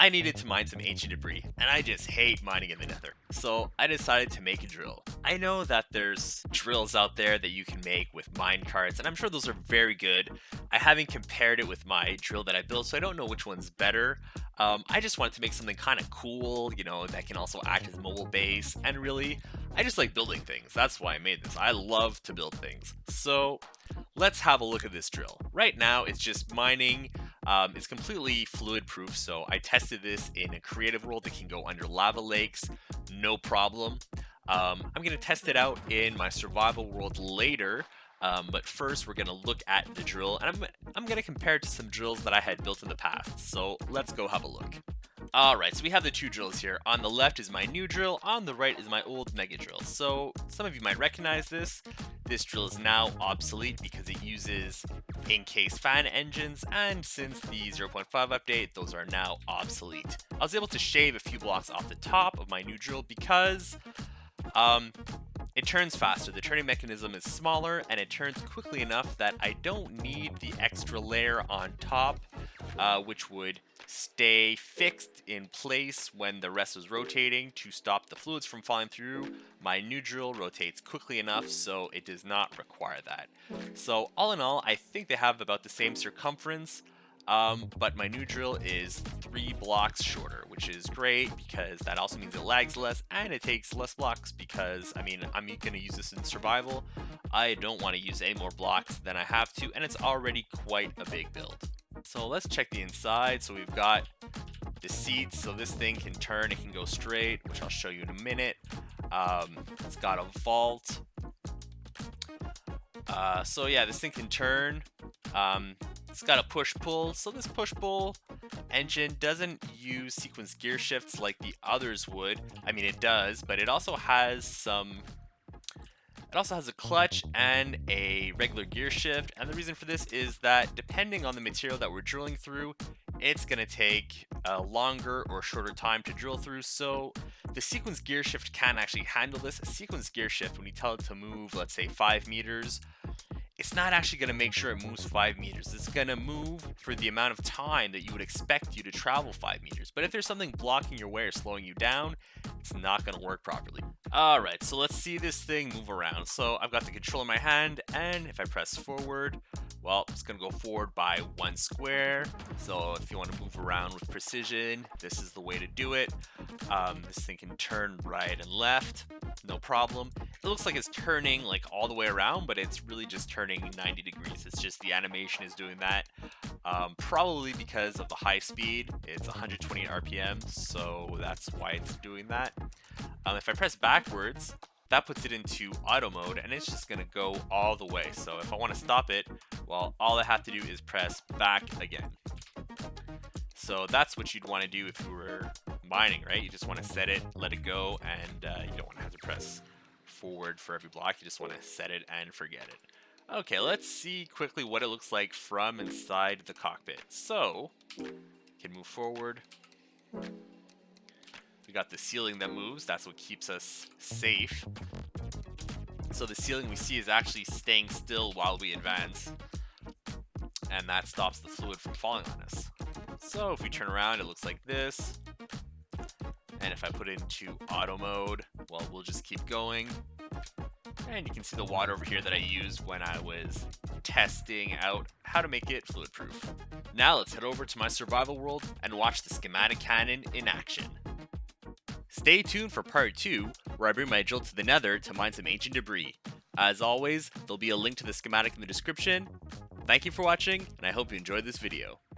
I needed to mine some ancient debris, and I just hate mining in the nether. So I decided to make a drill. I know that there's drills out there that you can make with mine carts, and I'm sure those are very good. I haven't compared it with my drill that I built, so I don't know which one's better. I just wanted to make something kind of cool, that can also act as a mobile base, and really, I just like building things. That's why I made this. I love to build things. So let's have a look at this drill. Right now, it's just mining. It's completely fluid proof, so I tested this in a creative world that can go under lava lakes, no problem. I'm going to test it out in my survival world later, but first we're going to look at the drill, and I'm going to compare it to some drills that I had built in the past, so let's go have a look. Alright, so we have the two drills here. On the left is my new drill, on the right is my old Megadrill. So some of you might recognize this. This drill is now obsolete because it uses in-case fan engines, and since the 0.5 update, those are now obsolete. I was able to shave a few blocks off the top of my new drill because it turns faster. The turning mechanism is smaller, and it turns quickly enough that I don't need the extra layer on top, which would stay fixed in place when the rest is rotating to stop the fluids from falling through. My new drill rotates quickly enough, so it does not require that. So all in all, I think they have about the same circumference, but my new drill is 3 blocks shorter, which is great because that also means it lags less and it takes less blocks because, I'm going to use this in survival. I don't want to use any more blocks than I have to, and it's already quite a big build. So let's check the inside. So we've got the seats, so this thing can turn, it can go straight, which I'll show you in a minute. It's got a vault. So yeah, this thing can turn. It's got a push-pull. So this push-pull engine doesn't use sequence gear shifts like the others would. It does, but it also has a clutch and a regular gear shift, and the reason for this is that depending on the material that we're drilling through, it's going to take a longer or shorter time to drill through, so the sequence gear shift can actually handle this. A sequence gear shift, when you tell it to move, let's say 5 meters, it's not actually going to make sure it moves 5 meters. It's going to move for the amount of time that you would expect you to travel 5 meters. But if there's something blocking your way or slowing you down, it's not going to work properly. Alright, so let's see this thing move around. So I've got the controller in my hand, and if I press forward, well, it's going to go forward by 1 square. So if you want to move around with precision, this is the way to do it. This thing can turn right and left, no problem. It looks like it's turning like all the way around, but it's really just turning 90 degrees. It's just the animation is doing that. Probably because of the high speed. It's 120 RPM, so that's why it's doing that. If I press backwards, that puts it into auto mode, and it's just going to go all the way. So if I want to stop it, well, all I have to do is press back again. So that's what you'd want to do if you were mining, right? You just want to set it, let it go, and you don't want to have to press forward for every block. You just want to set it and forget it. Okay, let's see quickly what it looks like from inside the cockpit. So, can move forward. We got the ceiling that moves. That's what keeps us safe. So the ceiling we see is actually staying still while we advance, and that stops the fluid from falling on us. So if we turn around, it looks like this. And if I put it into auto mode, well, we'll just keep going. And you can see the water over here that I used when I was testing out how to make it fluid proof. Now let's head over to my survival world and watch the schematic cannon in action. Stay tuned for part 2, where I bring my drill to the nether to mine some ancient debris. As always, there'll be a link to the schematic in the description. Thank you for watching, and I hope you enjoyed this video.